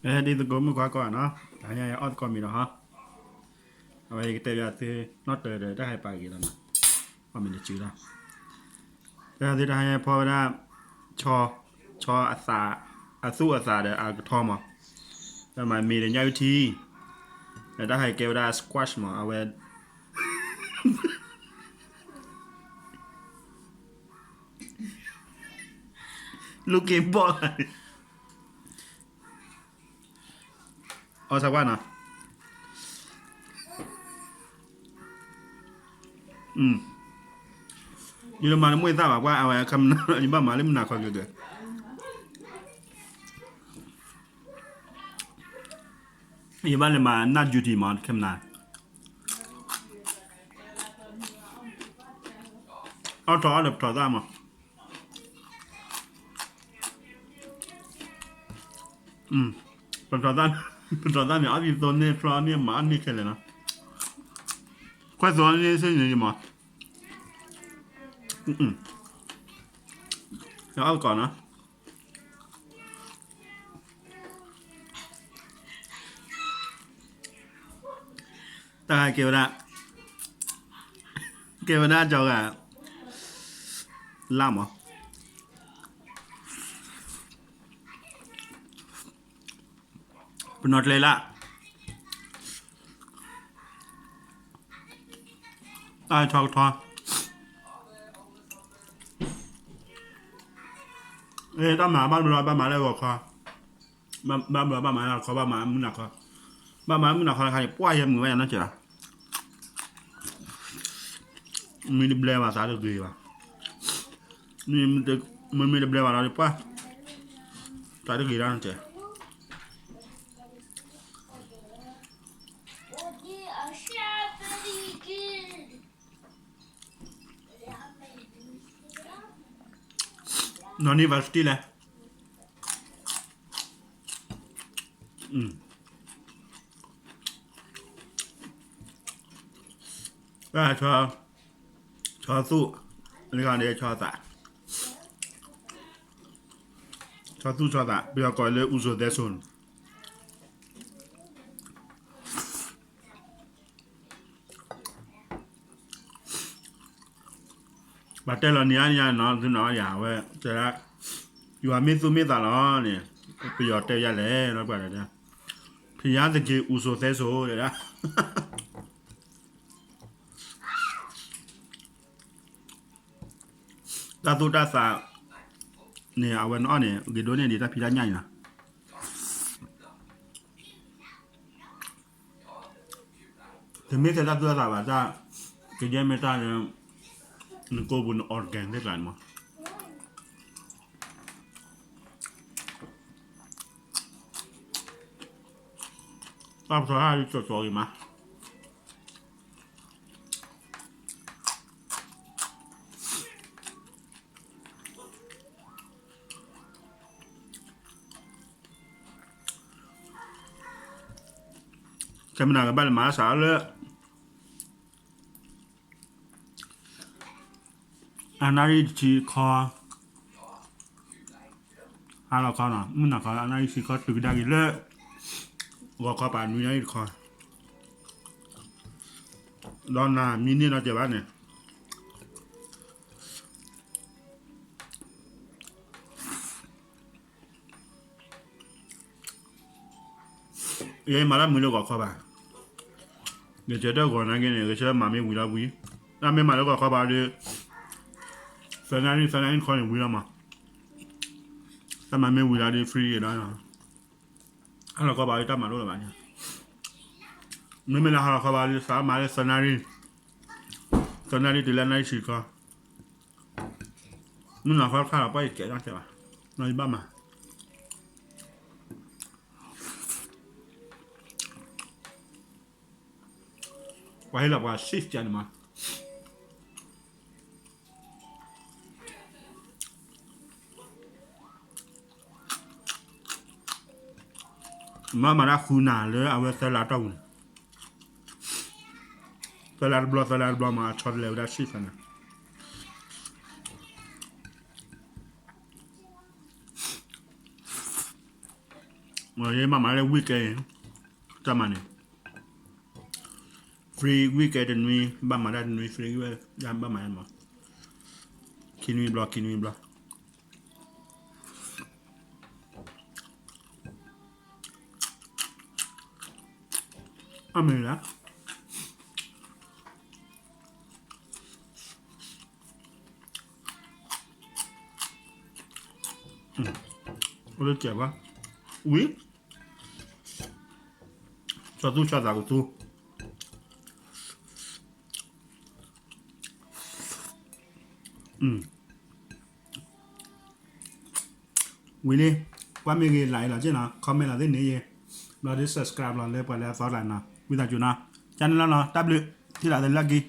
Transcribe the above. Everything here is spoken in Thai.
di tu gom qua qua nó hanya ot qua mi đó ha vậy cái tên là từ nó từ để đã hai bài gì đó mà mình được chữ đó thế thì haiพอได้ชออาซาเดอากทอมอ่ะแต่มันมีในยาวิธีแต่ได้ให้เกลได้สควอชมาเอาไว้ลูกเกมบอลเอาสักวันนะยูโรมันมวยทราบว่าเอาไว้คำนั้นอันนี้บ้ามาเล่มหนักกว่าเกินยี่บ้านเลยมานัดยูทีมอนเข้มนาเอาถอดแบบถอดได้มั้งเป็นถอดได้เป็นถอดได้เนี่ยอาทิตย์ตอนนี้พระเนี่ยมาอันนี้แค่เลยนะควายตัวนี้เส้นยังไงมั้งเดี๋ยวเอาก่อนนะแต่เกี่ยวนะเกี่ยวนะจอกอะล่ามเหรอเป็นนอตเลยละทอตั้มหมาบ้านมันลอยบ้านหมาได้บอกคอบ้านหมาเขาบ้านหมามึงหนักคอบ้านหมามึงหนักคอใครป้ายยังมือไว้ยังนั่นเจ๋อมีดิบเลว่าสาธุดีว่ะนี่มันมีดิบเลว่าเราดิป้าสาธุดีแล้วนั่นเจ๋อนอนนี่วัดสตีเลยก็ชอสู้อันนี้ก่อนเดี๋ยวชอตะชอสู้ชอตะเบียก่อนเลยอุโสเดซุนบัดเตอร์เนี่ยนอนคือหนออย่าเว้ยเจอละอยู่อามิซุมิตาล้อเนี่ยไปหยอดเตยยาเลยแล้วแบบนี้พี่ยาจะกินอุโสเดซุนเลยนะตาตุตาสาเนี่ยเอาไว้นอนเนี่ยกินโดนเนี่ยดีตาพี่ได้ง่ายนะถึงไม่ใช่ตาตุตาสาว่าจะกินเยอะไม่ได้เนี่ยนึกว่าบุญออร์แกนได้หลายมั้งตามสภาพจดๆอีกมั้ยแค่ไม่นานกับบ้านหมาสาวเลยอันนั้นชีคอฮาร์ลคอนะมึงหนักคออันนั้นชีคอตึกได้กี่เลยว่าคอป่านมีอะไรคอดอนนามีนี่เราเจ็บบ้านเนี่ยมาแล้วมือเราก็คอป่าเดี๋ยวเจอเด็กก่อนนะแกเนี่ยก็เชื่อมาไม่วิ่งแล้ววิ่งถ้าไม่มาแล้วก็คอป่าเลยแฟนนี่คอเนี่ยวิ่งแล้วมาถ้ามันไม่วิ่งแล้วได้ฟรีได้นะถ้าเราก็ป่าจะมาดูอะไรเนี่ยไม่ละเราก็ป่าเลยสามมาเลยแฟนนี่ตีเล่นได้สิก็นู่นเราข้าวไปเก๋จังใช่ป่ะน้อยบ้ามาไว้ให้เราว่าซิสจันมาได้คูนาเลยเอาไว้สลัดเอาสลัดบล็อกมาช็อตเร็วได้ซิสนะ อ ये मामा ले weekend tamane free weekend nuit ba malade nuit free ouais ya ba malade qui nuit bloc ah mais là on le tient pas oui surtout ça ça tout Willy, qua mấy cái lại là chứ nào, comment là thế này gì, là để subscribe là lấy qua lấy phá lại nào, bây giờ chú nào, channel nó W, thì là thế là gì.